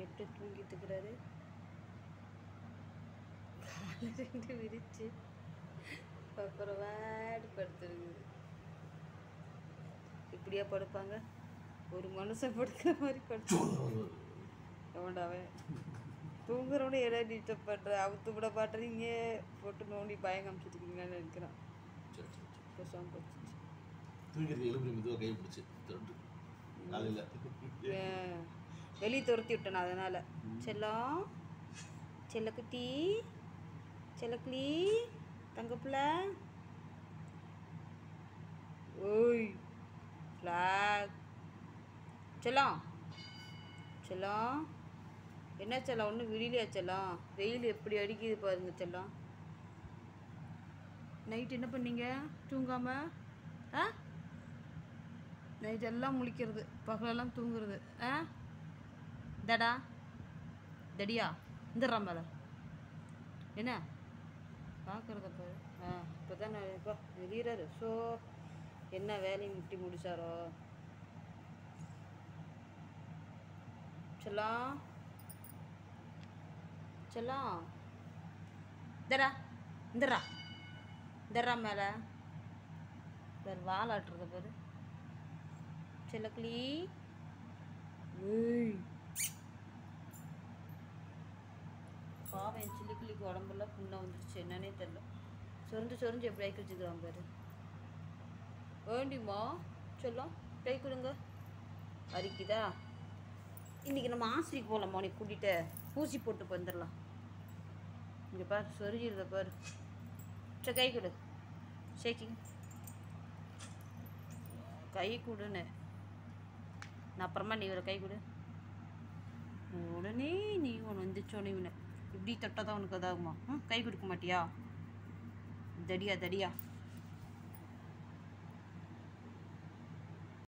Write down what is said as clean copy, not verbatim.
எப்படி தூங்கிட்டு இருக்கிறாரு. காலை 2 விரிச்சு அப்புறம் வாடி படுத்துருக்குது. இப்படியா படுப்பாங்க? ஒரு மனுஷன் படுக்கிற மாதிரி படுத்து எவன்டாவே தூங்குறவனே ஏதாவது டிஸ்டர்ப் பண்ணுற அவுத்து விட பாட்டுறீங்க போட்டு நோண்டி பயம் காமிச்சிருக்கீங்கன்னு நினைக்கிறான். வெளியே துரத்தி விட்டேன் அதனால. செல்லம் செல்லக்குட்டி செல்லக்குளி தங்கப்புல ஓய் ஃப்ளாக் செல்லம் செல்லம் என்ன செல்லம் ஒன்றும் விடிலையா செல்லம்? வெயில் எப்படி அடிக்குது பாருங்க செல்லம். நைட் என்ன பண்ணீங்க தூங்காம? நைட் எல்லாம் முழிக்கிறது, பகலெல்லாம் தூங்குறது. தடா தடியா இந்துடுறா மேலே என்ன பார்க்குறத பாரு. இப்போ தான் நான் இப்போ வெளியிறாரு. ஸோ என்ன வேலையை முட்டி முடிச்சாரோ? செல்லம் செல்லம் தடா இந்துடுறா இந்துடுறா மேலே வேறு வாலாட்டுறத பாரு. செல்லக்கிளி பாவம் என் சில்லிக்கிளிக்கு உடம்புலாம் புண்ணாக வந்துருச்சு. என்னன்னே தெரில. சொரிஞ்சு சொரிஞ்சு எப்படி ஐக்கு வச்சுக்கிறான் பாரு. வேண்டிமா சொல்லும் கை கொடுங்க. அரிக்குதா? இன்றைக்கி நம்ம ஆஸ்பத்திரிக்கு போகலாமா? உனக்கு கூட்டிகிட்டு ஊசி போட்டு வந்துடலாம். இங்கே பாரு சொரிஞ்சிருந்த பாரு. சரி கை கொடு. ஷேக்கிங் கை கொடுன்னு நான் அப்புறமா நீ ஒரு கை கொடு. உடனே நீ ஒன்று வந்துச்சோன்னு இவனை இப்படி தொட்டால் தான் உனக்கு அதாகுமா? கை கொடுக்க மாட்டியா? தடியா தடியா